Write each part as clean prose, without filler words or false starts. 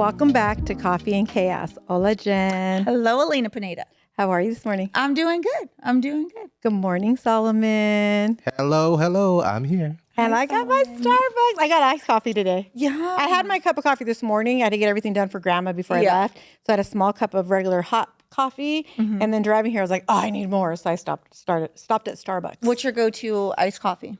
welcome back to Coffee and Chaos. Hola, Jen. Hello, Alina Pineda. How are you this morning? I'm doing good. Good morning, Solomon. Hello. I'm here. And I got my Starbucks. I got iced coffee today. Yeah. I had my cup of coffee this morning. I had to get everything done for Grandma before I left. So I had a small cup of regular hot coffee. And then driving here, I was like, oh, I need more. So I stopped at Starbucks. What's your go-to iced coffee?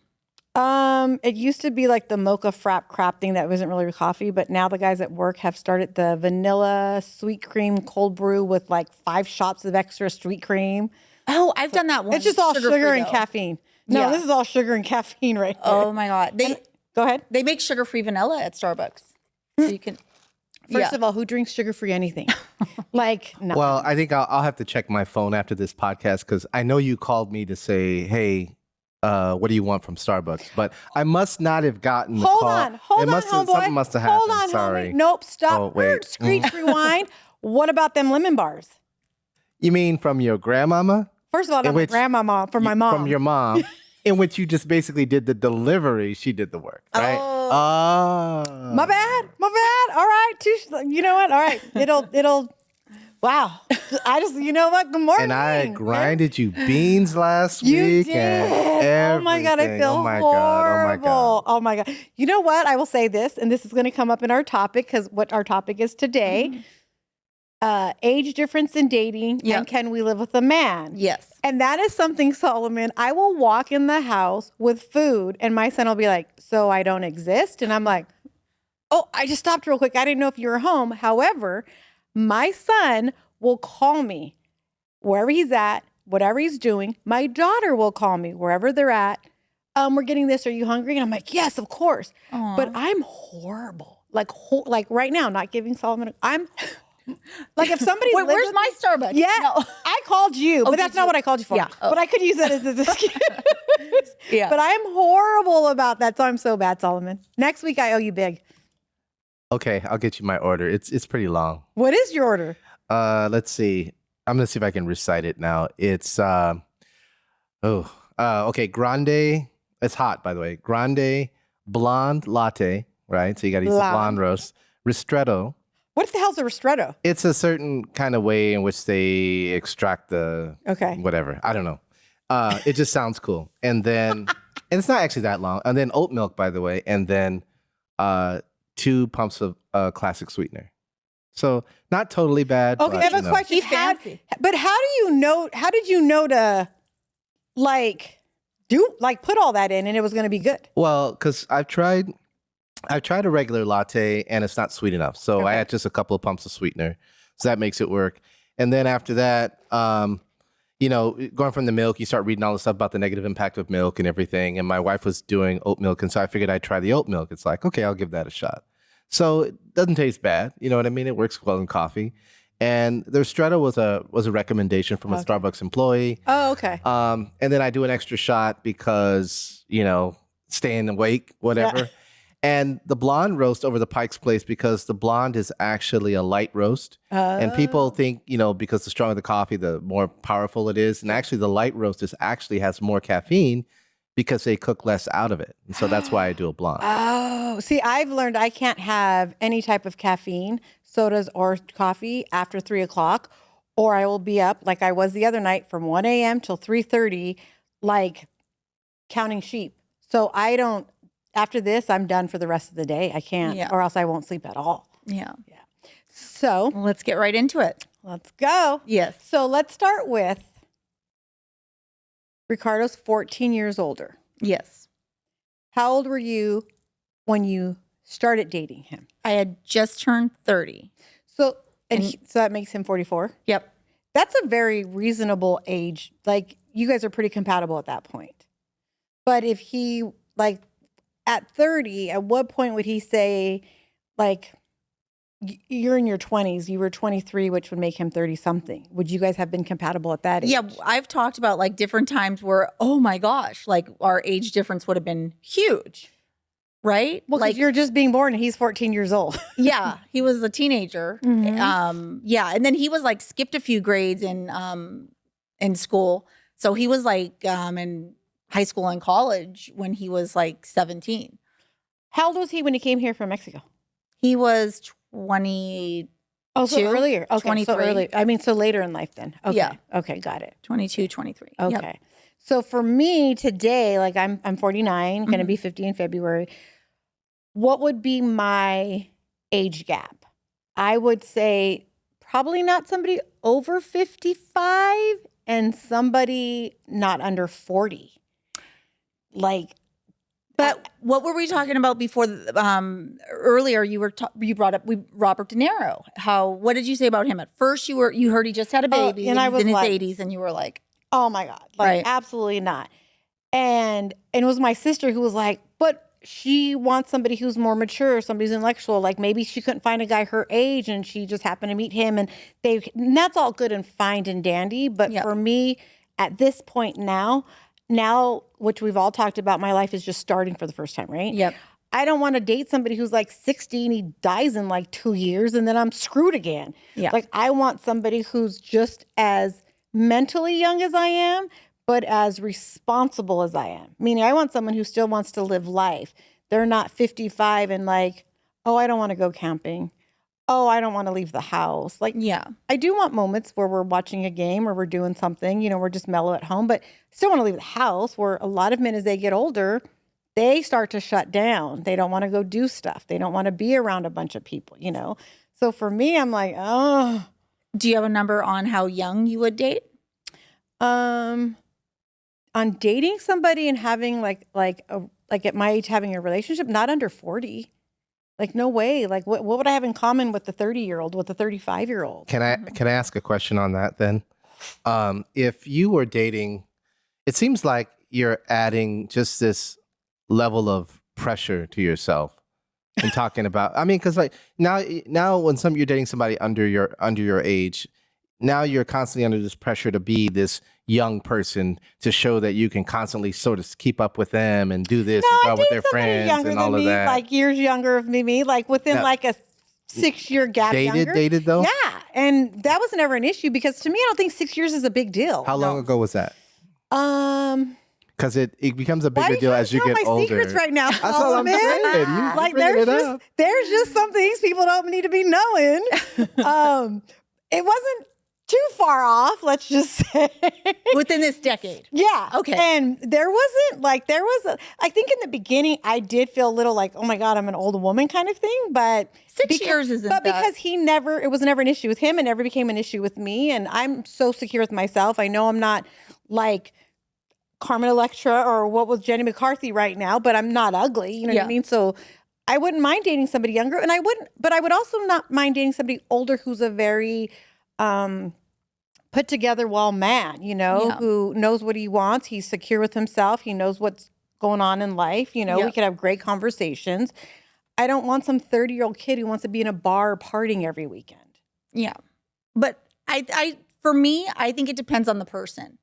It used to be like the mocha frap crap thing that wasn't really coffee, but now the guys at work have started the vanilla sweet cream cold brew with like 5 shots of extra sweet cream. Oh, I've done that one. It's just all sugar and though. caffeine. No, this is all sugar and caffeine right here. Oh my God. Go ahead. They make sugar-free vanilla at Starbucks. So you can. First of all, who drinks sugar-free anything? Like, no. Well, I think I'll have to check my phone after this podcast because I know you called me to say, hey, what do you want from Starbucks? But I must not have gotten the call. Hold on, homeboy. Something must have happened. Hold on, Sorry. homie. Nope, stop. Oh, wait. Screech, rewind. What about them lemon bars? You mean from your grandmama? First of all, not my grandmama, from my mom. From your mom, in which you just basically did the delivery. She did the work, right? Oh. My bad. All right. You know what? All right. It'll. Wow. You know what? Good morning. And I grinded you beans last You week. did. And Oh my God, I feel oh my horrible. God. Oh my God. You know what? I will say this, and this is going to come up in our topic because what our topic is today, age difference in dating, and can we live with a man? Yes. And that is something, Solomon, I will walk in the house with food and my son will be like, so I don't exist? And I'm like, oh, I just stopped real quick. I didn't know if you were home. However, my son will call me wherever he's at, whatever he's doing. My daughter will call me wherever they're at. We're getting this. Are you hungry? And I'm like, yes, of course. Aww. But I'm horrible. Like right now, not giving Solomon. I'm like if somebody. Wait, where's my Starbucks? Yeah, No. I called you, but that's not what I called you for. Yeah. But I could use that as an excuse. Yeah. But I'm horrible about that, so I'm so bad, Solomon. Next week I owe you big. Okay, I'll get you my order. It's pretty long. What is your order? Let's see. I'm gonna see if I can recite it now. It's okay. Grande. It's hot, by the way. Grande blonde latte. Right. So you got to use the blonde roast. Ristretto. What the hell's a ristretto? It's a certain kind of way in which they extract the whatever. I don't know. It just sounds cool. And then, and it's not actually that long. And then oat milk, by the way. And then 2 pumps of classic sweetener. So not totally bad. Okay, but, I have a question. fancy. But how do you know? How did you know to put all that in and it was going to be good? Well, because I've tried a regular latte and it's not sweet enough. So I add just a couple of pumps of sweetener. So that makes it work. And then after that, going from the milk, you start reading all the stuff about the negative impact of milk and everything. And my wife was doing oat milk. And so I figured I'd try the oat milk. It's like, okay, I'll give that a shot. So it doesn't taste bad. You know what I mean? It works well in coffee. And the ristretto was a recommendation from a Starbucks employee. Oh, okay. And then I do an extra shot because, staying awake, whatever. Yeah. And the blonde roast over the Pike's Place because the blonde is actually a light roast. And people think, because the stronger the coffee, the more powerful it is. And actually the light roast actually has more caffeine because they cook less out of it. And so that's why I do a blonde. Oh, see, I've learned I can't have any type of caffeine, sodas or coffee after 3:00, or I will be up like I was the other night from 1 a.m. till 3:30, like counting sheep. So after this, I'm done for the rest of the day. I can't, or else I won't sleep at all. Yeah. So Let's get right into it. let's go. Yes. So let's start with Ricardo's 14 years older. Yes. How old were you when you started dating him? I had just turned 30. So so that makes him 44. Yep. That's a very reasonable age. Like you guys are pretty compatible at that point. But if he at 30, at what point would he say you're in your 20s, you were 23, which would make him 30 something? Would you guys have been compatible at that age? Yeah, I've talked about different times where, oh my gosh, our age difference would have been huge. Right? Well, because you're just being born and he's 14 years old. Yeah, he was a teenager. Mhm. And then he was skipped a few grades in school. So he was in high school and college when he was 17. How old was he when he came here from Mexico? He was 20, Oh, so Two, earlier. Okay, 23. so early. I mean, so later in life then. Okay. Yeah. Okay, got it. 22, 23. Okay. Yep. So for me today, like I'm 49, going to be 50 in February. What would be my age gap? I would say probably not somebody over 55 and somebody not under 40. Like, But what were we talking about before? Earlier, you brought up Robert De Niro. What did you say about him? At first, you heard he just had a baby and I was in his like, 80s, and you were like, oh my God, like Right. absolutely not. And it was my sister who was like, but she wants somebody who's more mature, somebody's intellectual. Like maybe she couldn't find a guy her age and she just happened to meet him and that's all good and fine and dandy. But Yep. for me at this point now, which we've all talked about, my life is just starting for the first time, right? Yep. I don't want to date somebody who's like 60 and he dies in like 2 years and then I'm screwed again. Yeah. Like I want somebody who's just as mentally young as I am, but as responsible as I am. Meaning I want someone who still wants to live life. They're not 55 and like, oh, I don't want to go camping. Oh, I don't want to leave the house. Like, Yeah. I do want moments where we're watching a game or we're doing something, we're just mellow at home, but still want to leave the house. Where a lot of men, as they get older, they start to shut down. They don't want to go do stuff. They don't want to be around a bunch of people, So for me, I'm like, oh. Do you have a number on how young you would date? On dating somebody and having like at my age having a relationship, not under 40. Like no way. Like what would I have in common with the 30-year-old, with the 35-year-old? Can I ask a question on that then? If you were dating, it seems like you're adding just this level of pressure to yourself and talking about. I mean, because like now when you're dating somebody under your age, now you're constantly under this pressure to be this young person to show that you can constantly sort of keep up with them and do this and go out with their friends younger and than all of me, that. like years younger of me, like within like a 6-year gap. Dated though? Yeah, and that was never an issue because to me, I don't think 6 years is a big deal. How long ago was that? Because it becomes a bigger deal as you get my older. secrets right now. That's all I'm saying. You Like bringing it up. there's just some things people don't need to be knowing. It wasn't too far off, let's just say. Within this decade. Yeah. Okay. And I think in the beginning I did feel a little like, oh my God, I'm an old woman kind of thing. But 6 years isn't But that. because it was never an issue with him and never became an issue with me. And I'm so secure with myself. I know I'm not like Carmen Electra or what was Jenny McCarthy right now, but I'm not ugly. You know what I mean? So I wouldn't mind dating somebody younger. And I would also not mind dating somebody older who's a very put together man, who knows what he wants. He's secure with himself. He knows what's going on in life. We could have great conversations. I don't want some 30-year-old kid who wants to be in a bar partying every weekend. Yeah. But for me, I think it depends on the person.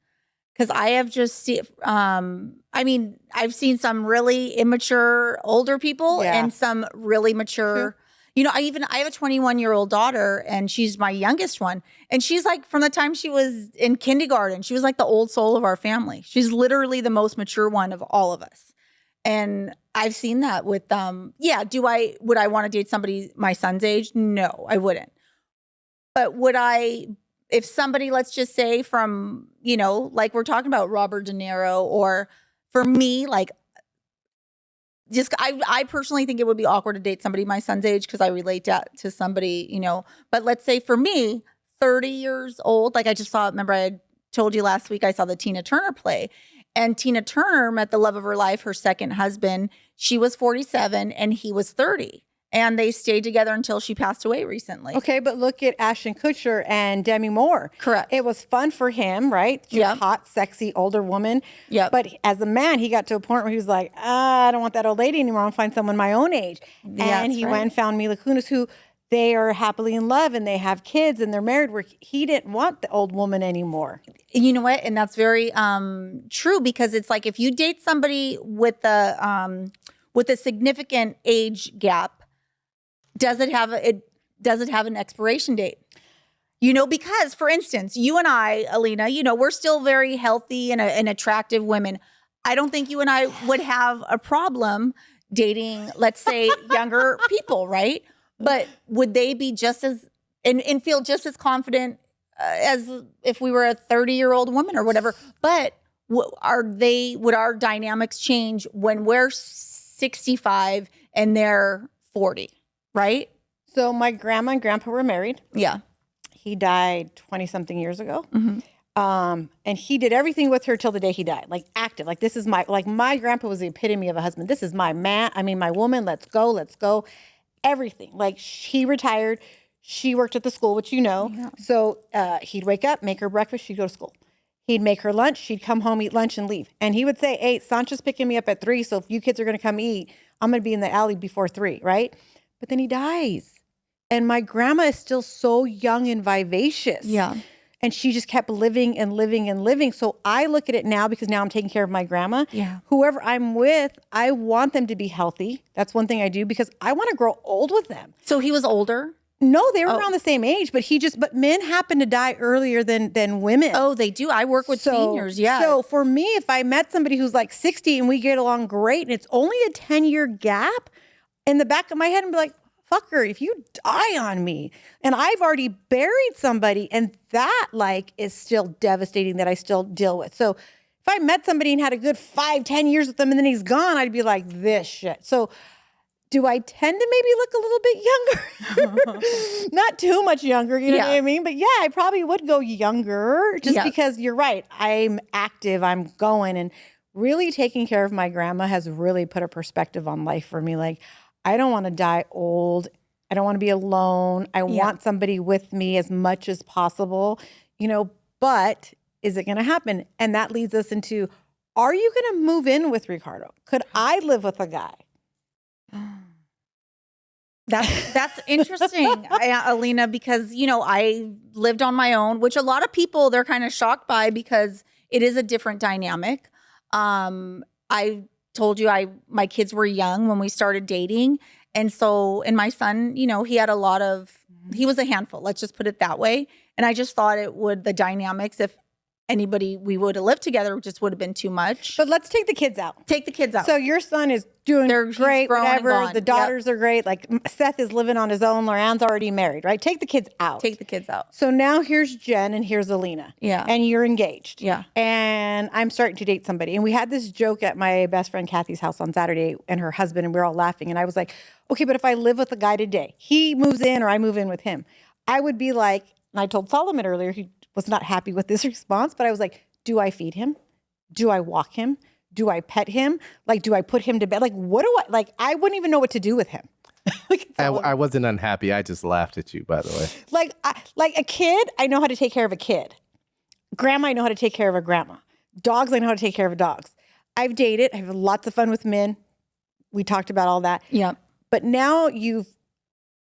Because I have just I've seen some really immature older people and some really mature. Sure. I have a 21-year-old daughter and she's my youngest one. And she's like, from the time she was in kindergarten, she was like the old soul of our family. She's literally the most mature one of all of us. And I've seen that with, would I want to date somebody my son's age? No, I wouldn't. But would I, if somebody, let's just say from, like we're talking about Robert De Niro, or for me, like, I personally think it would be awkward to date somebody my son's age because I relate to somebody, But let's say for me, 30 years old, like I just saw, remember I had told you last week I saw the Tina Turner play. And Tina Turner met the love of her life, her second husband. She was 47 and he was 30. And they stayed together until she passed away recently. Okay, but look at Ashton Kutcher and Demi Moore. Correct. It was fun for him, right? She's a hot, sexy, older woman. Yeah. But as a man, he got to a point where he was like, I don't want that old lady anymore. I want to find someone my own age. And he went and found Mila Kunis, who they are happily in love and they have kids and they're married, where he didn't want the old woman anymore. You know what? And that's very true, because it's like if you date somebody with a significant age gap, does it have an expiration date? Because for instance, you and I, Alina, we're still very healthy and attractive women. I don't think you and I would have a problem dating, let's say, younger people, right? But would they be just as, and feel just as confident as if we were a 30-year-old woman or whatever? But would our dynamics change when we're 65 and they're 40, right? So my grandma and grandpa were married. Yeah. He died 20 something years ago. Mm-hmm. And he did everything with her till the day he died, like active. Like this is my grandpa was the epitome of a husband. This is my man. I mean, my woman, let's go. Everything. Like he retired. She worked at the school, which you know. Yeah. So he'd wake up, make her breakfast. She'd go to school. He'd make her lunch. She'd come home, eat lunch and leave. And he would say, hey, Sancha's picking me up at 3. So if you kids are going to come eat, I'm going to be in the alley before 3. Right. But then he dies. And my grandma is still so young and vivacious. Yeah. And she just kept living and living and living. So I look at it now because now I'm taking care of my grandma. Yeah. Whoever I'm with, I want them to be healthy. That's one thing I do because I want to grow old with them. So he was older? No, they were around the same age, but but men happen to die earlier than women. Oh, they do. I work with seniors. Yeah. So for me, if I met somebody who's like 60 and we get along great and it's only a 10-year gap, in the back of my head, I'm like, fucker, if you die on me and I've already buried somebody, and that like is still devastating that I still deal with. So if I met somebody and had a good 5-10 years with them and then he's gone, I'd be like, this shit. So do I tend to maybe look a little bit younger? Not too much younger, you know what I mean? But yeah, I probably would go younger just because you're right. I'm active, I'm going, and really taking care of my grandma has really put a perspective on life for me. Like, I don't want to die old. I don't want to be alone. I want somebody with me as much as possible, but is it going to happen? And that leads us into, are you going to move in with Ricardo? Could I live with a guy? That's interesting, Alina, because, I lived on my own, which a lot of people, they're kind of shocked by because it is a different dynamic. I told you my kids were young when we started dating. And and my son, he had he was a handful. Let's just put it that way. And I just thought the dynamics, if anybody we would have lived together, just would have been too much. But let's take the kids out. Take the kids out. So your son is doing great, whatever. The daughters are great. Like Seth is living on his own. Loran's already married, right? Take the kids out. Take the kids out. So now here's Jen and here's Alina. Yeah. And you're engaged. Yeah. And I'm starting to date somebody. And we had this joke at my best friend Kathy's house on Saturday and her husband, and we were all laughing. And I was like, okay, but if I live with a guy today, he moves in or I move in with him, I would be like, and I told Solomon earlier, he was not happy with this response, but I was like, do I feed him? Do I walk him? Do I pet him? Like, do I put him to bed? Like, what do I wouldn't even know what to do with him. I wasn't unhappy. I just laughed at you, by the way. Like a kid, I know how to take care of a kid. Grandma, I know how to take care of a grandma. Dogs, I know how to take care of dogs. I've dated. I have lots of fun with men. We talked about all that. Yeah. But now you've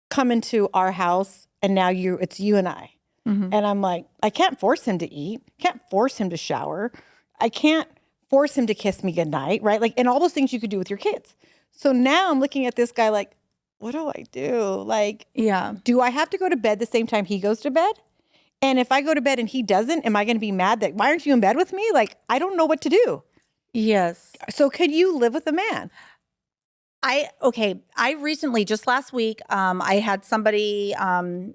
come into our house and now it's you and I. Mm-hmm. And I'm like, I can't force him to eat. Can't force him to shower. I can't force him to kiss me goodnight, right? Like, and all those things you could do with your kids. So now I'm looking at this guy like, what do I do? Like, do I have to go to bed the same time he goes to bed? And if I go to bed and he doesn't, am I going to be mad that, why aren't you in bed with me? Like, I don't know what to do. Yes. So could you live with a man? I recently, just last week, I had somebody I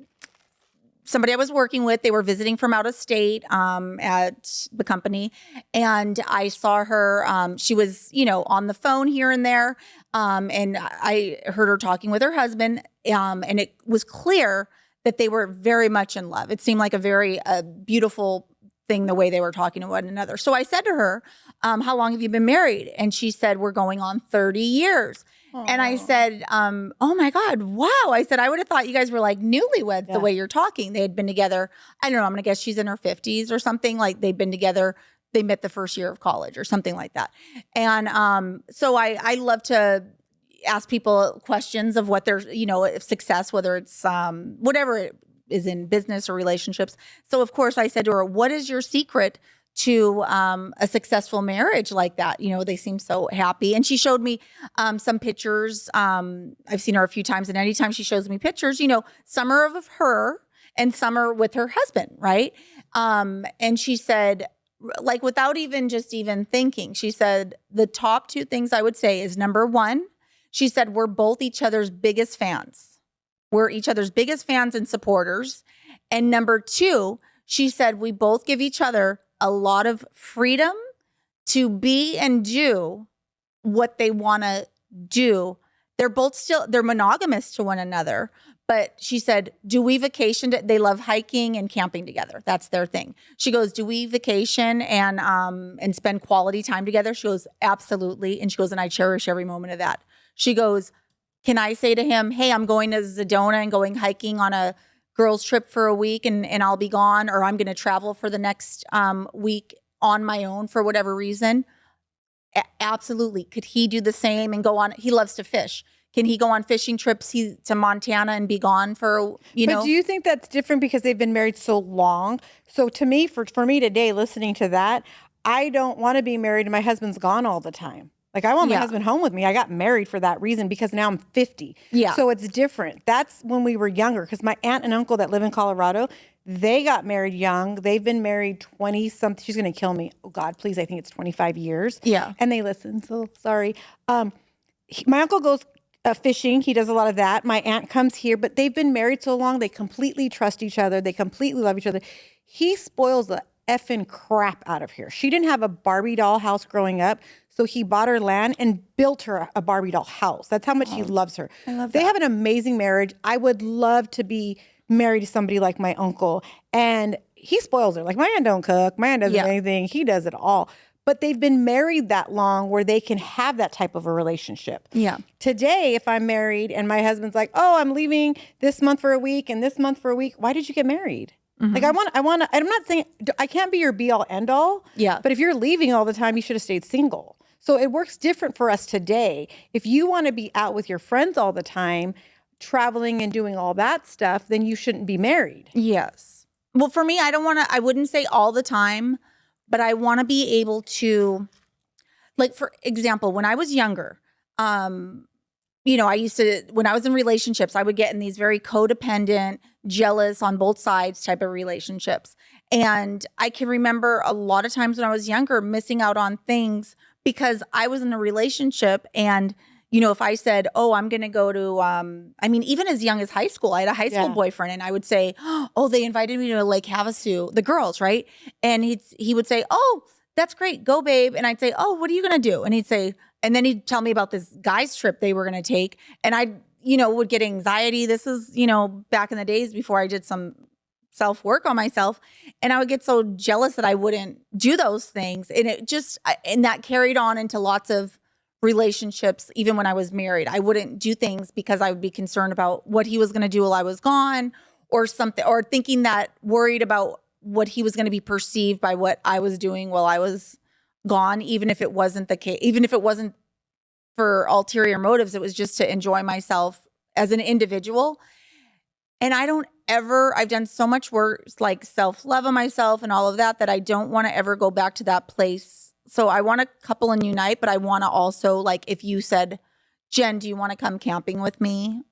was working with, they were visiting from out of state at the company. And I saw her, she was, on the phone here and there. And I heard her talking with her husband. And it was clear that they were very much in love. It seemed like a very beautiful thing, the way they were talking to one another. So I said to her, how long have you been married? And she said, we're going on 30 years. Aww. And I said, oh my God, wow. I said, I would have thought you guys were like newlyweds the way you're talking. They had been together. I don't know. I'm going to guess she's in her 50s or something. Like they'd been together. They met the first year of college or something like that. And so I love to ask people questions of what their, success, whether it's whatever it is in business or relationships. So of course I said to her, what is your secret to a successful marriage like that? They seem so happy. And she showed me some pictures. I've seen her a few times, and anytime she shows me pictures, some are of her and some are with her husband, right? And she said, like, without even thinking, she said, the top 2 things I would say is, number 1, she said, we're both each other's biggest fans. We're each other's biggest fans and supporters. And number 2, she said, we both give each other a lot of freedom to be and do what they want to do. They're monogamous to one another. But she said, do we vacation? They love hiking and camping together. That's their thing. She goes, do we vacation and spend quality time together? She goes, absolutely. And she goes, and I cherish every moment of that. She goes, can I say to him, hey, I'm going to Sedona and going hiking on a girls trip for a week and I'll be gone, or I'm going to travel for the next week on my own for whatever reason? Absolutely. Could he do the same and go on? He loves to fish. Can he go on fishing trips to Montana and be gone for, But do you think that's different because they've been married so long? So to me, for me today, listening to that, I don't want to be married and my husband's gone all the time. Like, I want my husband home with me. I got married for that reason because now I'm 50. Yeah. So it's different. That's when we were younger, because my aunt and uncle that live in Colorado, they got married young. They've been married 20-something. She's going to kill me. Oh, God, please. I think it's 25 years. Yeah. And they listen. So sorry. My uncle goes fishing. He does a lot of that. My aunt comes here, but they've been married so long. They completely trust each other. They completely love each other. He spoils the effing crap out of here. She didn't have a Barbie doll house growing up. So he bought her land and built her a Barbie doll house. That's how much he loves her. I love They that. have an amazing marriage. I would love to be married to somebody like my uncle. And he spoils her. Like, my aunt don't cook. My aunt doesn't do anything. He does it all. But they've been married that long where they can have that type of a relationship. Yeah. Today, if I'm married and my husband's like, oh, I'm leaving this month for a week and this month for a week, why did you get married? Like, I'm not saying, I can't be your be all end all. Yeah. But if you're leaving all the time, you should have stayed single. So it works different for us today. If you want to be out with your friends all the time, traveling and doing all that stuff, then you shouldn't be married. Yes. Well, for me, I wouldn't say all the time, but I want to be able to, like, for example, when I was younger, I used to, when I was in relationships, I would get in these very codependent, jealous on both sides type of relationships. And I can remember a lot of times when I was younger missing out on things because I was in a relationship and, if I said, oh, I'm going to go to, even as young as high school, I had a high school boyfriend and I would say, oh, they invited me to Lake Havasu, the girls, right? And he would say, oh, that's great. Go, babe. And I'd say, oh, what are you going to do? And he'd say, and then he'd tell me about this guy's trip they were going to take. And I, would get anxiety. This is, back in the days before I did some self-work on myself. And I would get so jealous that I wouldn't do those things. And and that carried on into lots of relationships. Even when I was married, I wouldn't do things because I would be concerned about what he was going to do while I was gone or something, or worried about what he was going to be perceived by what I was doing while I was gone, even if it wasn't the case, even if it wasn't for ulterior motives, it was just to enjoy myself as an individual. And I've done so much work, like self-love of myself and all of that, that I don't want to ever go back to that place. So I want to couple and unite, but I want to also, like, if you said, Jen, do you want to come camping with me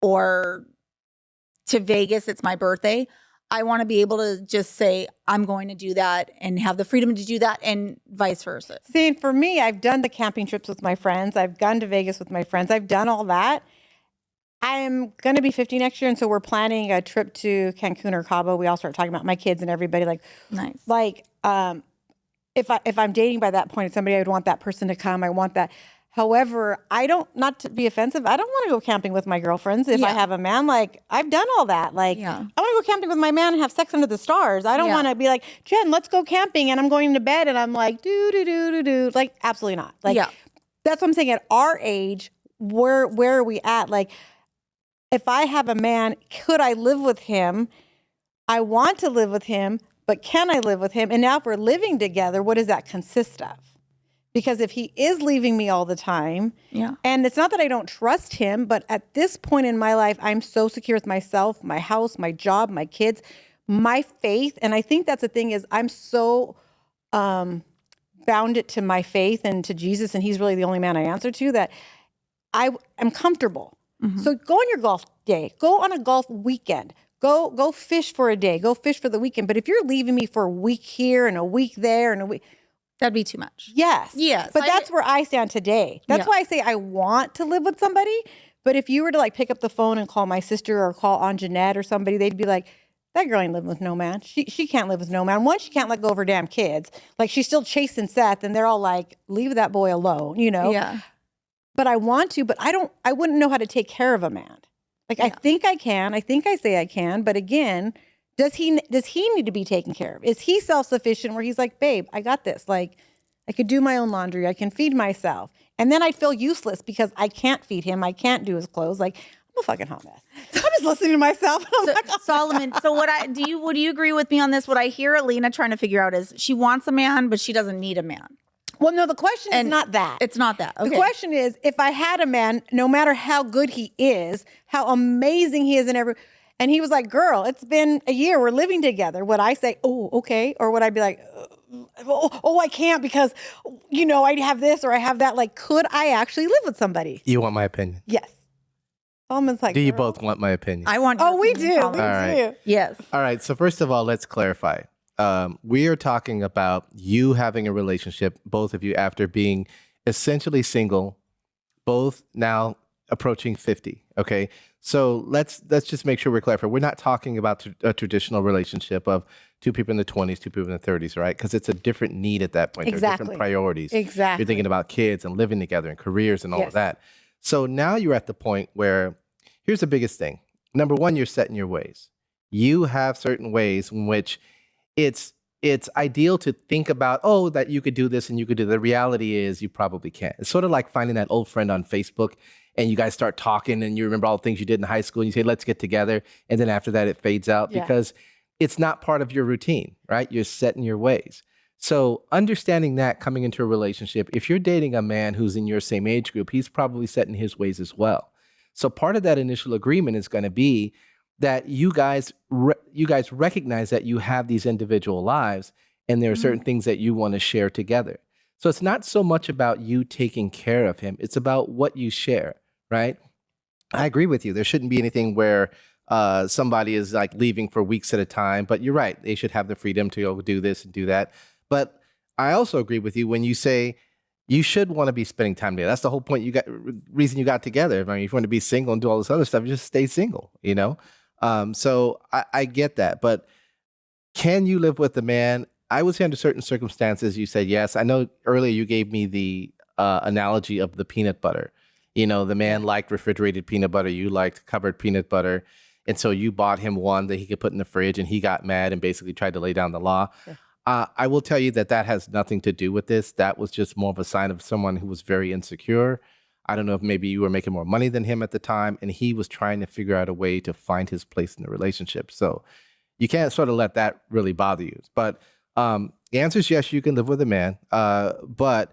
or to Vegas? It's my birthday. I want to be able to just say, I'm going to do that and have the freedom to do that and vice versa. See, for me, I've done the camping trips with my friends. I've gone to Vegas with my friends. I've done all that. I'm going to be 50 next year. And so we're planning a trip to Cancun or Cabo. We all start talking about my kids and everybody Nice. If I'm dating by that point, somebody, I would want that person to come. I want that. However, not to be offensive, I don't want to go camping with my girlfriends. If I have a man, I've done all that. I want to go camping with my man and have sex under the stars. I don't want to be like, Jen, let's go camping. And I'm going to bed and I'm like, do. Absolutely not. That's what I'm saying. At our age, where are we at? If I have a man, could I live with him? I want to live with him, but can I live with him? And now if we're living together, what does that consist of? Because if he is leaving me all the time, and it's not that I don't trust him, but at this point in my life, I'm so secure with myself, my house, my job, my kids, my faith. And I think that's the thing is I'm so bounded to my faith and to Jesus, and he's really the only man I answer to, that I am comfortable. Mm-hmm. So go on your golf day, go on a golf weekend, go fish for a day, go fish for the weekend. But if you're leaving me for a week here and a week there and a week, that'd be too much. Yes. Yes. But that's where I stand today. That's why I say I want to live with somebody, But if you were to like pick up the phone and call my sister or call Aunt Jeanette or somebody, they'd be like, that girl ain't living with no man. She can't live with no man. One, she can't let go of her damn kids. Like she's still chasing Seth, and they're all like, leave that boy alone, you know? Yeah. But I want to, but I wouldn't know how to take care of a man. Like I think I can. I think I say I can. But again, does he need to be taken care of? Is he self-sufficient where he's like, babe, I got this. Like I could do my own laundry. I can feed myself. And then I'd feel useless because I can't feed him. I can't do his clothes. Like I'm a fucking hot mess. I'm just listening to myself. And I'm like, oh, Solomon, so would you agree with me on this? What I hear Alina trying to figure out is she wants a man, but she doesn't need a man. well, no, the question is not that. It's not that. Okay. The question is, if I had a man, no matter how good he is, how amazing he is and he was like, girl, it's been a year. We're living together. Would I say, oh, okay? Or would I be like, oh, I can't because, you know, I have this or I have that. Like, could I actually live with somebody? You want my opinion? Yes. Solomon's like, Do you girl. both want my opinion? I want. Oh, we do. We Solomon. do. right. Yes. All right. So first of all, let's clarify. We are talking about you having a relationship, both of you, after being essentially single, both now approaching 50. Okay. So let's just make sure we're clear. We're not talking about a traditional relationship of two people in the 20s, two people in the 30s, right? Because it's a different need at that point. There are Exactly. different priorities. Exactly. You're thinking about kids and living together and careers and all Yes. of that. So now you're at the point where here's the biggest thing. Number one, you're set in your ways. You have certain ways in which it's ideal to think about, oh, that you could do this and you could do that. The reality is you probably can't. It's sort of like finding that old friend on Facebook and you guys start talking and you remember all the things you did in high school and you say, let's get together. And then after that, it fades out because it's not part of your routine, right? You're set in your ways. So understanding that coming into a relationship, if you're dating a man who's in your same age group, he's probably set in his ways as well. So part of that initial agreement is going to be that you guys recognize that you have these individual lives and there are certain things that you want to share together. So it's not so much about you taking care of him. It's about what you share, right? I agree with you. There shouldn't be anything where somebody is like leaving for weeks at a time, but you're right. They should have the freedom to go do this and do that. But I also agree with you when you say you should want to be spending time together. That's the whole point. Reason you got together. I mean, if you want to be single and do all this other stuff, just stay single, you know? So I get that, but can you live with a man? I would say under certain circumstances, you said yes. I know earlier you gave me the analogy of the peanut butter. You know, the man liked refrigerated peanut butter. You liked covered peanut butter. And so you bought him one that he could put in the fridge and he got mad and basically tried to lay down the law. Yeah. I will tell you that has nothing to do with this. That was just more of a sign of someone who was very insecure. I don't know if maybe you were making more money than him at the time, and he was trying to figure out a way to find his place in the relationship. So you can't sort of let that really bother you. But the answer is yes, you can live with a man, but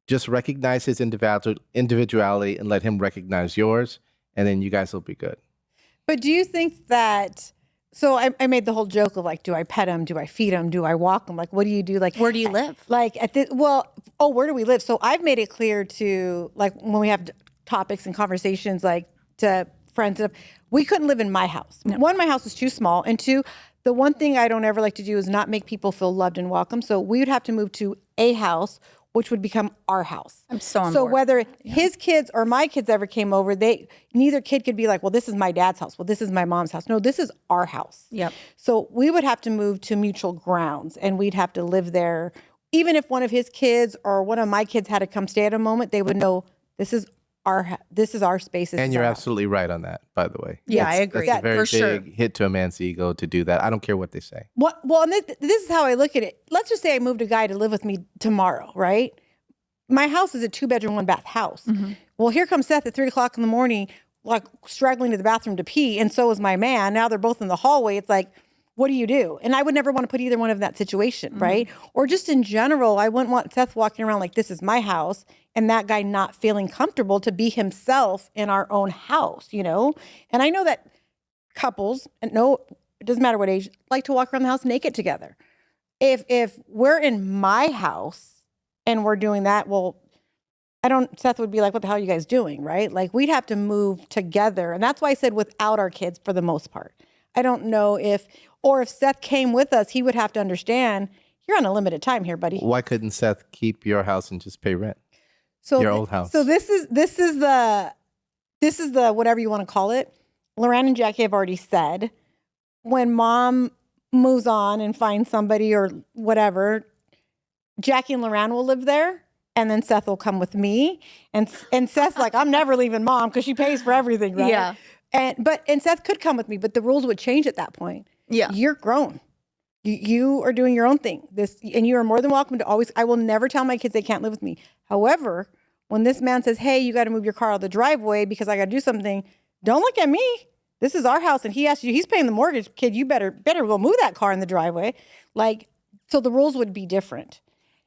just recognize his individuality and let him recognize yours, and then you guys will be good. But do you think that, so I made the whole joke of like, do I pet him? Do I feed him? Do I walk him? Like, what do you do? Like, Where do you live? Like where do we live? So I've made it clear to like when we have topics and conversations like to friends and stuff, we couldn't live in my house. No. One, my house is too small. And two, the one thing I don't ever like to do is not make people feel loved and welcome. So we would have to move to a house, which would become our house. I'm so on So board. whether his kids or my kids ever came over, neither kid could be like, well, this is my dad's house. Well, this is my mom's house. No, this is our house. Yep. So we would have to move to mutual grounds and we'd have to live there. Even if one of his kids or one of my kids had to come stay at a moment, they would know this is our space. And you're absolutely right on that, by the way. Yeah, I agree. That's a very For big hit to a man's ego to do that. I don't care what they say. Well, and this is how I look at it. Let's just say I moved a guy to live with me tomorrow, right? My house is a 2-bedroom, 1-bath house. Mm-hmm. Well, here comes Seth at 3:00 in the morning, like struggling to the bathroom to pee. And so is my man. Now they're both in the hallway. It's like, what do you do? And I would never want to put either one of them in that situation, right? Or just in general, I wouldn't want Seth walking around like this is my house and that guy not feeling comfortable to be himself in our own house, you know? And I know that couples, and no, it doesn't matter what age, like to walk around the house naked together. If we're in my house and we're doing that, well, Seth would be like, what the hell are you guys doing, right? Like we'd have to move together. And that's why I said without our kids for the most part. I don't know if Seth came with us, he would have to understand, you're on a limited time here, buddy. Why couldn't Seth keep your house and just pay rent? So your old house. So this is the this is the whatever you want to call it. Loran and Jackie have already said, when mom moves on and finds somebody or whatever, Jackie and Loran will live there, and then Seth will come with me. And Seth's like, I'm never leaving mom because she pays for everything, right? Yeah. And Seth could come with me, but the rules would change at that point. Yeah. You're grown. You are doing your own thing. And you are more than welcome to always. I will never tell my kids they can't live with me. However, when this man says, "Hey, you got to move your car out of the driveway because I got to do something," don't look at me. This is our house, and he asked you. He's paying the mortgage, kid. You better go move that car in the driveway. Like, so the rules would be different.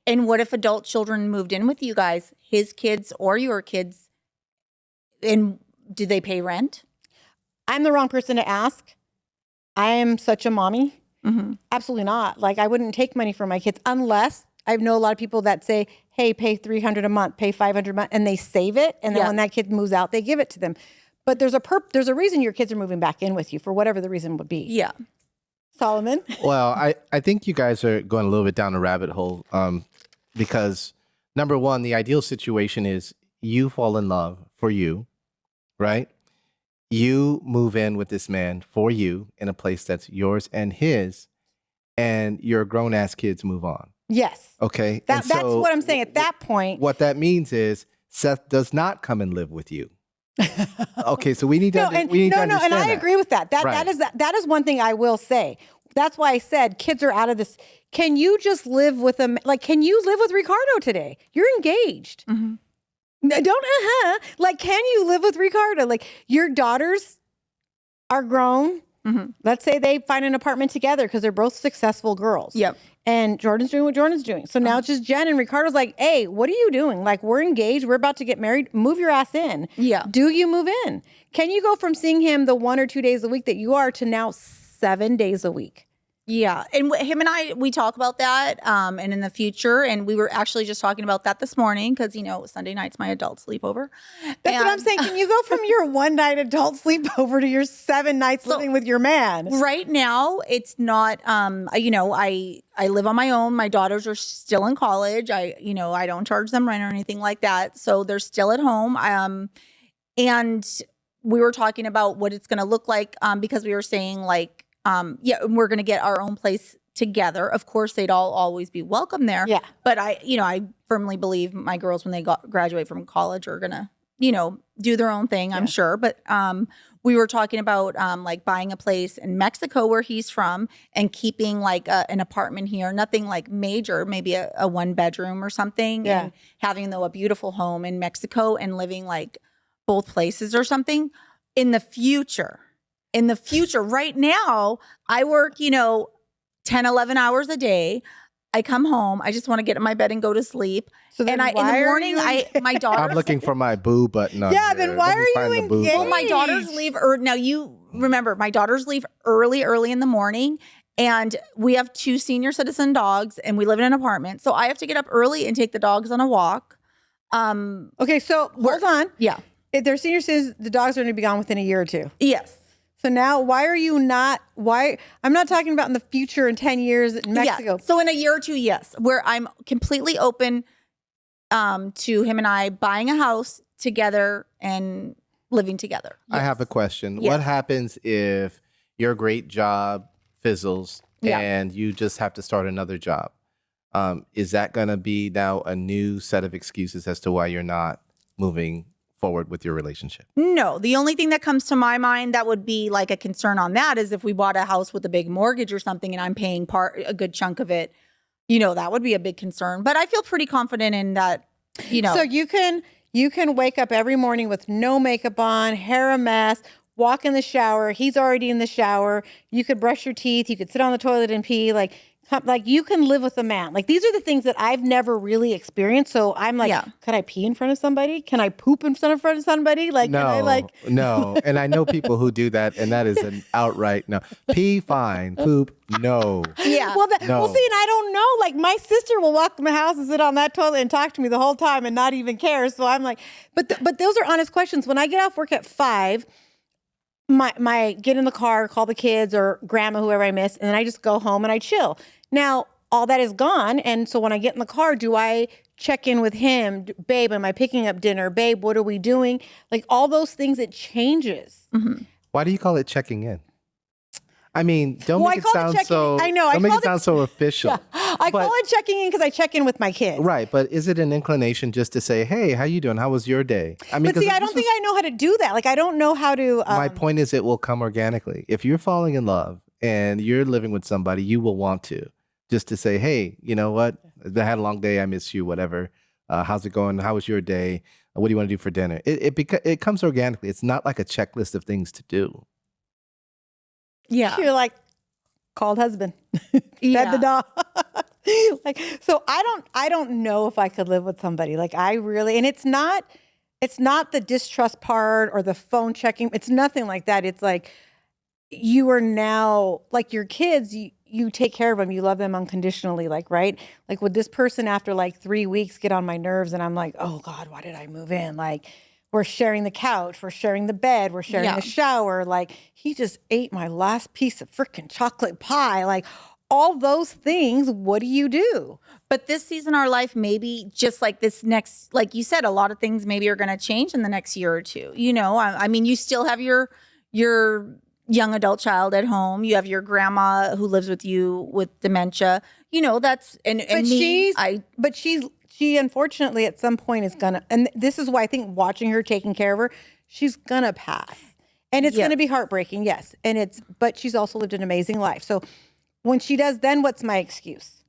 And what if adult children moved in with you guys, his kids or your kids, and do they pay rent? I'm the wrong person to ask. I am such a mommy. Mm-hmm. Absolutely not. Like, I wouldn't take money from my kids unless I know a lot of people that say, hey, pay $300 a month, pay $500 a month, and they save it. And then when that kid moves out, they give it to them. But there's a reason your kids are moving back in with you, for whatever the reason would be. Yeah. Solomon? Well, I think you guys are going a little bit down a rabbit hole because, number one, the ideal situation is you fall in love for you, right? You move in with this man for you in a place that's yours and his, and your grown-ass kids move on. Yes. Okay? That's what I'm saying. At that point. What that means is Seth does not come and live with you. Okay, so we need to understand and I agree with that. Right. That is one thing I will say. That's why I said kids are out of this. Can you just live with them? Like, can you live with Ricardo today? You're engaged. Mm-hmm. Don't like, can you live with Ricardo? Like, your daughters are grown. Mm-hmm. Let's say they find an apartment together because they're both successful girls. Yep. And Jordan's doing what Jordan's doing. So now it's just Jen, and Ricardo's like, hey, what are you doing? Like, we're engaged. We're about to get married. Move your ass in. Yeah. Do you move in? Can you go from seeing him the 1 or 2 days a week that you are to now 7 days a week? Yeah. And him and I, we talk about that and in the future. And we were actually just talking about that this morning because, Sunday night's my adult sleepover. That's what I'm saying. Can you go from your 1 night adult sleepover to your 7 nights living with your man? Right now, it's not, I live on my own. My daughters are still in college. I don't charge them rent or anything like that. So they're still at home. And we were talking about what it's going to look like because we were saying like, we're going to get our own place together. Of course, they'd all always be welcome there. Yeah. But I firmly believe my girls, when they graduate from college, are going to, do their own thing, I'm sure. But we were talking about like buying a place in Mexico where he's from and keeping like an apartment here, nothing like major, maybe a 1 bedroom or something. Yeah. And having a beautiful home in Mexico and living like both places or something in the future. Right now, I work, 10, 11 hours a day. I come home. I just want to get in my bed and go to sleep. So then in the morning, my daughter. I'm looking for my boo button on Yeah, here. then why Let me are find you the boo engaged? button. Well, my daughters leave now you remember, my daughters leave early in the morning. And we have 2 senior citizen dogs and we live in an apartment. So I have to get up early and take the dogs on a walk. Okay, so hold on. Yeah. If they're senior citizens, the dogs are going to be gone within a year or 2. Yes. So now I'm not talking about in the future in 10 years in Mexico. Yeah. So in a year or 2, yes, where I'm completely open to him and I buying a house together and living together. I have a question. Yes. What happens if your great job fizzles Yeah. and you just have to start another job? Is that going to be now a new set of excuses as to why you're not moving forward with your relationship? No, the only thing that comes to my mind that would be like a concern on that is if we bought a house with a big mortgage or something and I'm paying a good chunk of it, that would be a big concern. But I feel pretty confident in that, So you can wake up every morning with no makeup on, hair a mess, walk in the shower. He's already in the shower. You could brush your teeth. You could sit on the toilet and pee. Like you can live with a man. Like, these are the things that I've never really experienced. So I'm like, could I pee in front of somebody? Can I poop in front of somebody? Like, No, can I like? no. And I know people who do that, and that is an outright no. Pee, fine. Poop, no. Yeah. Well, No. well, see, and I don't know. Like, my sister will walk to my house and sit on that toilet and talk to me the whole time and not even care. So I'm like, but those are honest questions. When I get off work at 5, my get in the car, call the kids or grandma, whoever I miss, and then I just go home and I chill. Now, all that is gone. And so when I get in the car, do I check in with him. Babe, am I picking up dinner? Babe, what are we doing? Like all those things, it changes. Mm-hmm. Why do you call it checking in? I mean, don't Well, make it sound so. I know. Don't make it sound so official. Yeah. I call it checking in because I check in with my kids. Right, but is it an inclination just to say, "Hey, how you doing? How was your day?" I mean, but see, I don't think I know how to do that. Like, I don't know how to. My point is, it will come organically. If you're falling in love and you're living with somebody, you will want to just to say, "Hey, you know what? I had a long day. I miss you. Whatever. How's it going? How was your day? What do you want to do for dinner?" It comes organically. It's not like a checklist of things to do. Yeah, you're like. Called husband, fed the dog. Like, so I don't know if I could live with somebody. Like I really, and it's not the distrust part or the phone checking. It's nothing like that. It's like you are now like your kids, you take care of them. You love them unconditionally. Like, right. Like would this person after like 3 weeks get on my nerves and I'm like, oh God, why did I move in? Like, we're sharing the couch, we're sharing the bed, we're sharing the shower. Like he just ate my last piece of freaking chocolate pie. Like all those things, what do you do? But this season of our life, maybe just like this next, like you said, a lot of things maybe are going to change in the next year or two. You know, I mean, you still have your young adult child at home. You have your grandma who lives with you with dementia. You know, that's she unfortunately at some point is gonna, and this is why I think watching her taking care of her, she's gonna pass. And it's gonna be heartbreaking, yes. But she's also lived an amazing life. So when she does, then what's my excuse?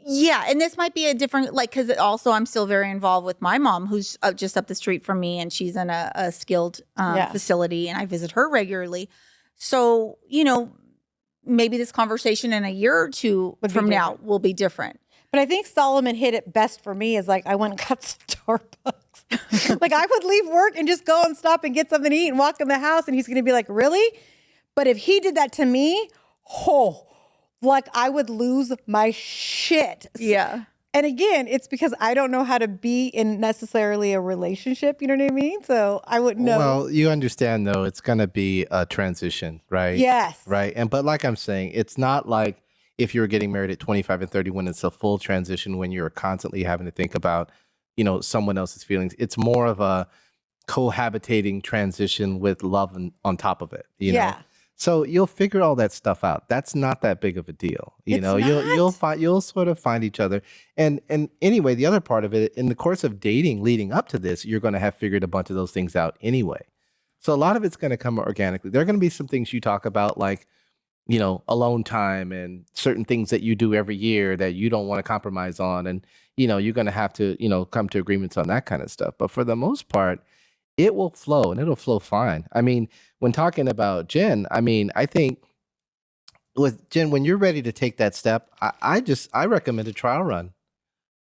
Yeah, and this might be a different, like, because also I'm still very involved with my mom, who's just up the street from me, and she's in a skilled facility, and I visit her regularly. So, you know, maybe this conversation in a year or two from now will be different. But I think Solomon hit it best for me is like I went and got Starbucks. Like I would leave work and just go and stop and get something to eat and walk in the house, and he's going to be like, really? But if he did that to me, like I would lose my shit. Yeah. And again, it's because I don't know how to be in necessarily a relationship. You know what I mean? So I wouldn't know. Well, you understand though, it's going to be a transition, right? Yes. Right. But like I'm saying, it's not like if you're getting married at 25 and 30 when it's a full transition, when you're constantly having to think about, you know, someone else's feelings. It's more of a cohabitating transition with love on top of it. You know? So you'll figure all that stuff out. That's not that big of a deal. You'll sort of find each other. And anyway, the other part of it, in the course of dating leading up to this, you're going to have figured a bunch of those things out anyway. So a lot of it's going to come organically. There are going to be some things you talk about, like, you know, alone time and certain things that you do every year that you don't want to compromise on. And, you know, you're going to have to, you know, come to agreements on that kind of stuff. But for the most part, it will flow and it'll flow fine. I mean, when talking about Jen, I mean, I think with Jen, when you're ready to take that step, I recommend a trial run.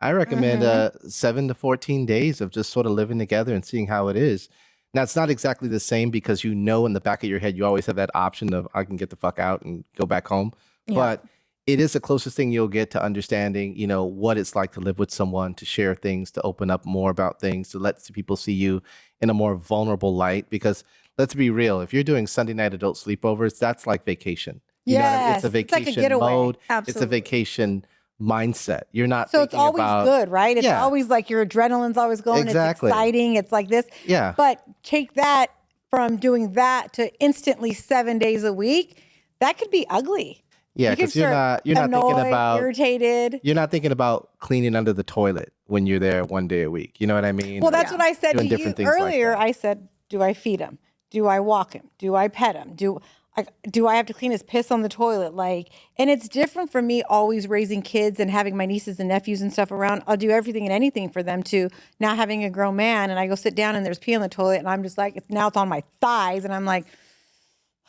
I recommend 7 to 14 days of just sort of living together and seeing how it is. Now, it's not exactly the same because you know in the back of your head, you always have that option of I can get the fuck out and go back home. Yeah. But it is the closest thing you'll get to understanding, you know, what it's like to live with someone, to share things, to open up more about things, to let people see you in a more vulnerable light. Because let's be real, if you're doing Sunday night adult sleepovers, that's like vacation. You know what I mean? It's a vacation mode. Absolutely. It's a vacation mindset. You're not so it's always good, right? It's always like your adrenaline's always going. Exactly. It's exciting. It's like this. Yeah. But take that from doing that to instantly 7 days a week. That could be ugly. Yeah, because you're not annoyed, thinking about irritated. You're not thinking about cleaning under the toilet when you're there 1 day a week. You know what I mean? Well, that's what I said to you earlier. Like I said, do I feed him? Do I walk him? Do I pet him? Do I have to clean his piss on the toilet? Like, and it's different for me always raising kids and having my nieces and nephews and stuff around. I'll do everything and anything for them to now having a grown man, and I go sit down and there's pee on the toilet and I'm just like, now it's on my thighs and I'm like.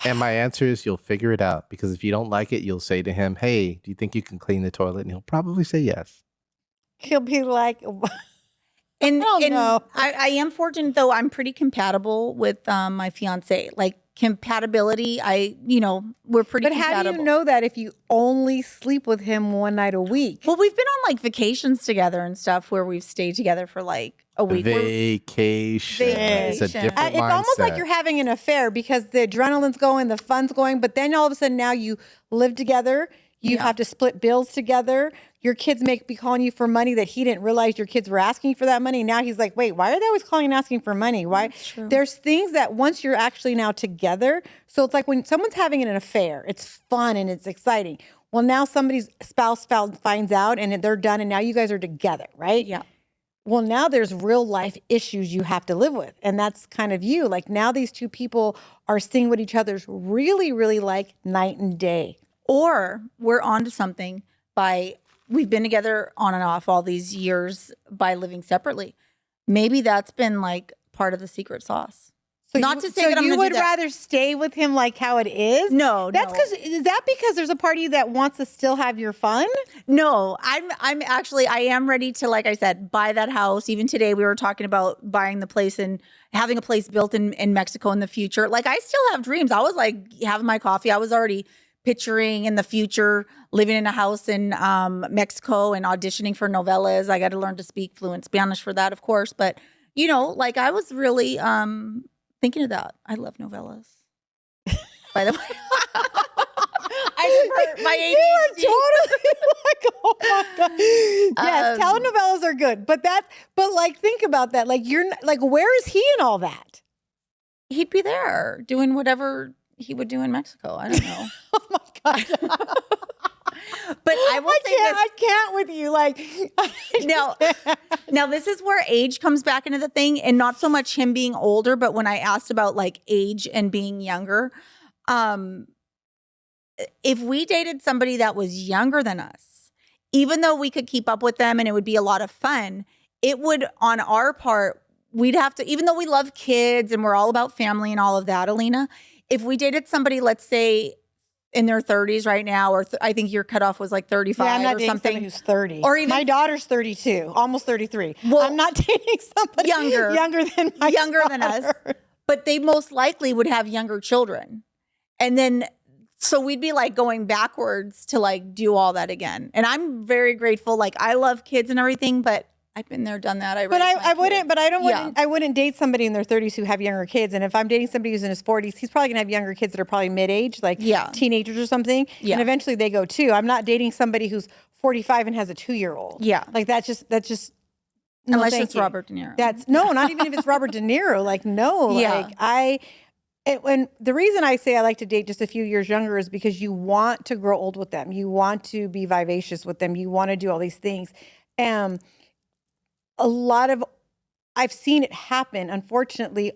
And my answer is you'll figure it out, because if you don't like it, you'll say to him, hey, do you think you can clean the toilet? And he'll probably say yes. He'll be like, and I am fortunate though. I'm pretty compatible with my fiance. Like compatibility, we're pretty compatible. But how do you know that if you only sleep with him 1 night a week? Well, we've been on like vacations together and stuff where we've stayed together for like a week. Vacation. It's a different mindset. It's almost like you're having an affair because the adrenaline's going, the fun's going, but then all of a sudden now you live together, You have to split bills together. Your kids be calling you for money that he didn't realize your kids were asking for that money. Now he's like, wait, why are they always calling and asking for money? Why? There's things that once you're actually now together. So it's like when someone's having an affair, it's fun and it's exciting. Well, now somebody's spouse finds out and they're done and now you guys are together, right? Yeah. Well, now there's real life issues you have to live with. And that's kind of you. Like now these two people are seeing what each other's really, really like night and day. Or we're onto something we've been together on and off all these years by living separately. Maybe that's been like part of the secret sauce. So Not to say that I'm you gonna would do that. rather stay with him like how it is? No, That's is that because there's a part of you that wants to still have your fun? No, I'm actually, I am ready to, like I said, buy that house. Even today we were talking about buying the place and having a place built in Mexico in the future. Like I still have dreams. I was like having my coffee. I was already picturing in the future living in a house in Mexico and auditioning for novellas. I got to learn to speak fluent Spanish for that, of course. But, you know, like I was really thinking of that. I love novellas. By the way. My ADHD. You are totally like, oh my God. Yes, telenovelas are good. But like, think about that. Like, where is he in all that? He'd be there doing whatever he would do in Mexico. I don't know. Oh my God. But I will say this. I can't with you. Like, now this is where age comes back into the thing, and not so much him being older, but when I asked about like age and being younger, if we dated somebody that was younger than us, even though we could keep up with them and it would be a lot of fun, it would, on our part, we'd have to, even though we love kids and we're all about family and all of that, Alina, if we dated somebody, let's say in their 30s right now, or I think your cutoff was like 35 I'm not or dating something. somebody who's 30. Or even, my daughter's 32, almost 33. Well, I'm not dating somebody younger than my than us. But they most likely would have younger children. And then, so we'd be like going backwards to like do all that again. And I'm very grateful. Like I love kids and everything, but I've been there, done that. I wouldn't date somebody in their 30s who have younger kids. And if I'm dating somebody who's in his 40s, he's probably gonna have younger kids that are probably mid-age, like teenagers or something. Yeah. And eventually they go too. I'm not dating somebody who's 45 and has a 2-year-old. Yeah. Like that's just no, unless it's Robert De Niro. That's not even if it's Robert De Niro. Like no, yeah. And the reason I say I like to date just a few years younger is because you want to grow old with them. You want to be vivacious with them. You want to do all these things. I've seen it happen. Unfortunately,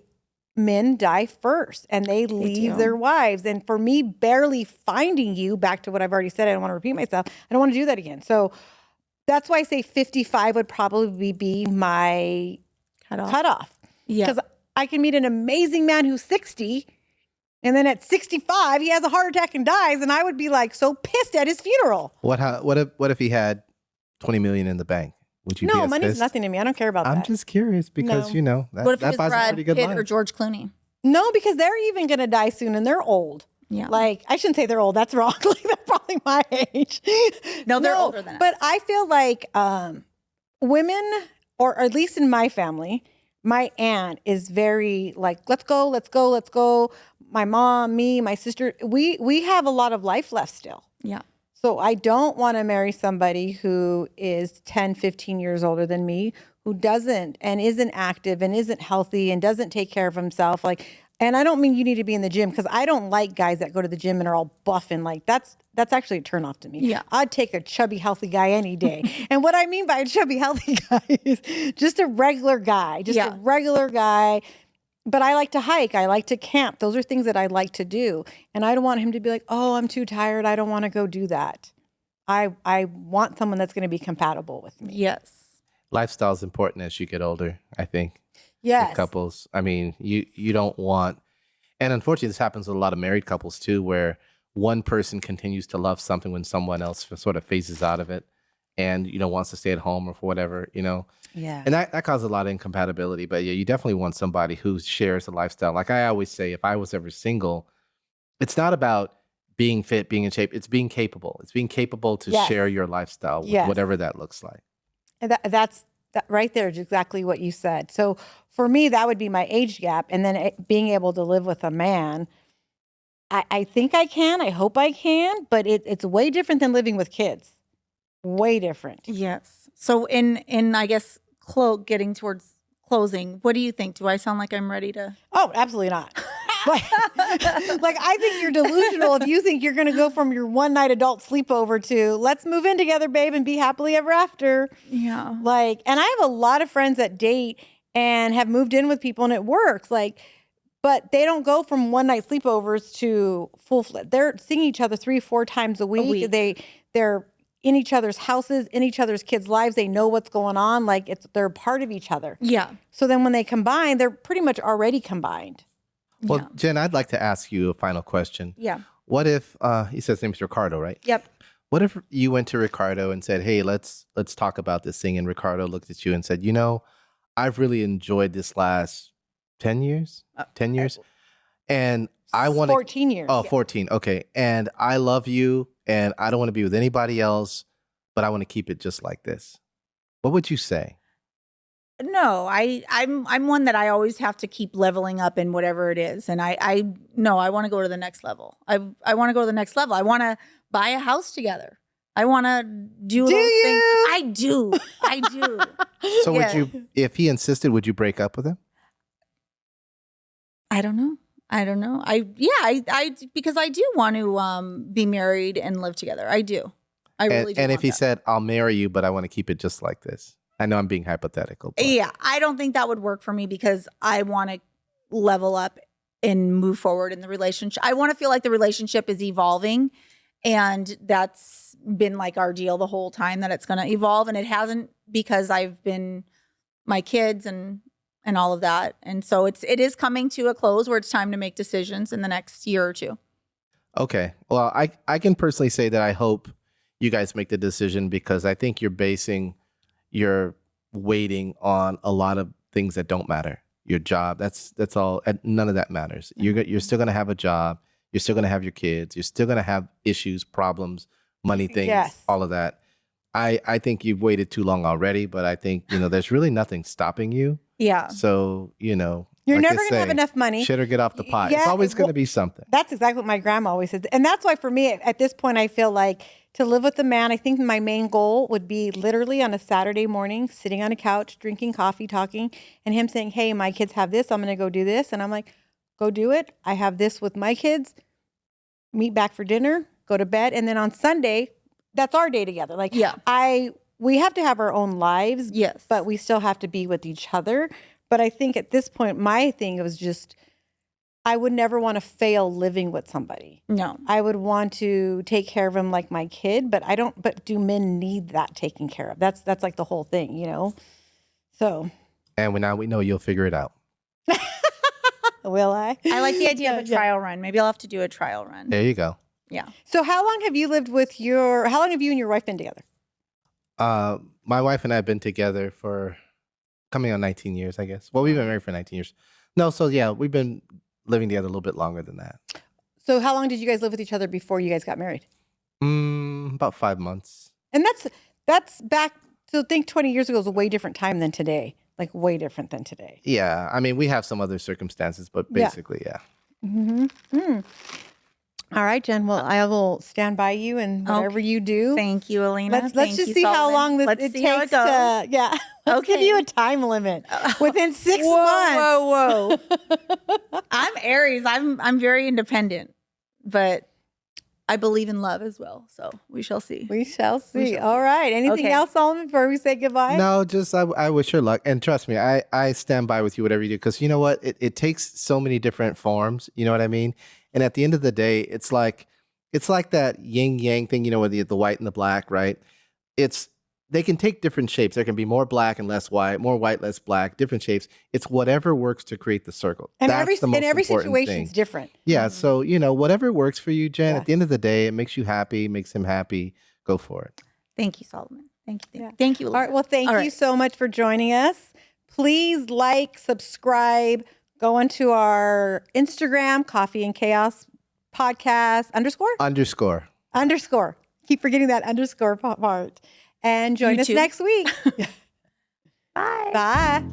men die first and they leave their wives. And for me, barely finding you, back to what I've already said, I don't want to repeat myself. I don't want to do that again. So that's why I say 55 would probably be my cutoff. Yeah. Because I can meet an amazing man who's 60 and then at 65, he has a heart attack and dies. And I would be like so pissed at his funeral. What if he had 20 million in the bank? Would you be as money's pissed? nothing to me. I don't care about that. I'm just curious because, you know, what if that it was buys a Brad pretty good Pitt life. or George Clooney? No, because they're even going to die soon and they're old. Yeah. Like, I shouldn't say they're old. That's wrong. Like, they're probably my age. No, they're older than us. But I feel like women, or at least in my family, my aunt is very like, let's go. My mom, me, my sister, we have a lot of life left still. Yeah. So I don't want to marry somebody who is 10, 15 years older than me, who doesn't and isn't active and isn't healthy and doesn't take care of himself. Like, and I don't mean you need to be in the gym, because I don't like guys that go to the gym and are all buff and like that's actually a turnoff to me. Yeah. I'd take a chubby, healthy guy any day. And what I mean by a chubby, healthy guy is just a regular guy, a regular guy. But I like to hike. I like to camp. Those are things that I like to do. And I don't want him to be like, oh, I'm too tired. I don't want to go do that. I want someone that's going to be compatible with me. Yes. Lifestyle is important as you get older, I think. Yes. With couples. I mean, you don't want, and unfortunately this happens with a lot of married couples too, where one person continues to love something when someone else sort of phases out of it and, you know, wants to stay at home or for whatever, you know. Yeah. And that causes a lot of incompatibility. But yeah, you definitely want somebody who shares a lifestyle. Like I always say, if I was ever single, it's not about being fit, being in shape. It's being capable. It's being capable to share your lifestyle with whatever that looks like. And that's right there is exactly what you said. So for me, that would be my age gap. And then being able to live with a man I think I can. I hope I can. But it's way different than living with kids. Way different. Yes. So in I guess getting towards closing, what do you think? Do I sound like I'm ready to? Oh, absolutely not. like I think you're delusional if you think you're going to go from your one night adult sleepover to let's move in together, babe, and be happily ever after. Yeah. And I have a lot of friends that date and have moved in with people and it works. But they don't go from one night sleepovers to full. They're seeing each other 3-4 times a week. They're in each other's houses, in each other's kids' lives. They know what's going on. They're part of each other. Yeah. So then when they combine, they're pretty much already combined. Well, Jen, I'd like to ask you a final question. Yeah. What if he says his name's Ricardo, right? Yep. What if you went to Ricardo and said, "Hey, let's talk about this thing," and Ricardo looked at you and said, "I've really enjoyed this last 10 years, 10 years, and I want 14 years. Oh, 14. Okay, and I love you, and I don't want to be with anybody else, but I want to keep it just like this." What would you say? No, I'm one that I always have to keep leveling up in whatever it is. And I want to go to the next level. I want to go to the next level. I want to buy a house together. I want to do those things. I do. So would you, if he insisted, would you break up with him? I don't know. I because I do want to be married and live together. I do. I really do. And if he that. said, "I'll marry you, but I want to keep it just like this." I know I'm being hypothetical. But. Yeah, I don't think that would work for me because I want to level up and move forward in the relationship. I want to feel like the relationship is evolving, and that's been like our deal the whole time, that it's going to evolve, and it hasn't, because I've been my kids and all of that. And so it is coming to a close where it's time to make decisions in the next year or two. Okay. Well, I can personally say that I hope you guys make the decision, because I think you're waiting on a lot of things that don't matter. Your job, that's all. None of that matters. You're still going to have a job. You're still going to have your kids. You're still going to have issues, problems, money things, all of that. I think you've waited too long already, but I think, there's really nothing stopping you. Yeah. So, you're like never going to have enough money. Shit or get off the pot. It's always going to be something. That's exactly what my grandma always said. And that's why for me, at this point, I feel like to live with a man, I think my main goal would be literally on a Saturday morning, sitting on a couch, drinking coffee, talking, and him saying, "Hey, my kids have this. I'm going to go do this." And I'm like, "Go do it. I have this with my kids. Meet back for dinner, go to bed." And then on Sunday, that's our day together. We have to have our own lives. Yes. But we still have to be with each other. But I think at this point, my thing was just, I would never want to fail living with somebody. No. I would want to take care of him like my kid, but do men need that taken care of? That's like the whole thing, So. And now we know you'll figure it out. Will I? I like the idea of a trial run. Maybe I'll have to do a trial run. There you go. Yeah. So how long have you and your wife been together? My wife and I have been together for coming on 19 years, I guess. Well, we've been married for 19 years. No, so yeah, we've been living together a little bit longer than that. So how long did you guys live with each other before you guys got married? About 5 months. And that's back, so think 20 years ago was a way different time than today. Like way different than today. Yeah. I mean, we have some other circumstances, but basically, yeah. Mm-hmm. All right, Jen. Well, I will stand by you and whatever you do. Thank you, Alina. Let's just see how long it takes to. Yeah. Let's give you a time limit within 6 months. Whoa. I'm Aries. I'm very independent, but I believe in love as well. So we shall see. We shall see. All right. Anything else, Solomon, before we say goodbye? No, just I wish her luck. And trust me, I stand by with you, whatever you do. Because you know what? It takes so many different forms. You know what I mean? And at the end of the day, it's like that yin yang thing, with the white and the black, right? They can take different shapes. There can be more black and less white, more white, less black, different shapes. It's whatever works to create the circle. And That's every situation situation's different. Yeah. So, whatever works for you, Jen, at the end of the day, it makes you happy, makes him happy. Go for it. Thank you, Solomon. Thank you. Thank you. All right. Well, thank you so much for joining us. Please like, subscribe, go onto our Instagram, Coffee and Chaos Podcast _. Keep forgetting that underscore part. And join us next week. Bye. Bye.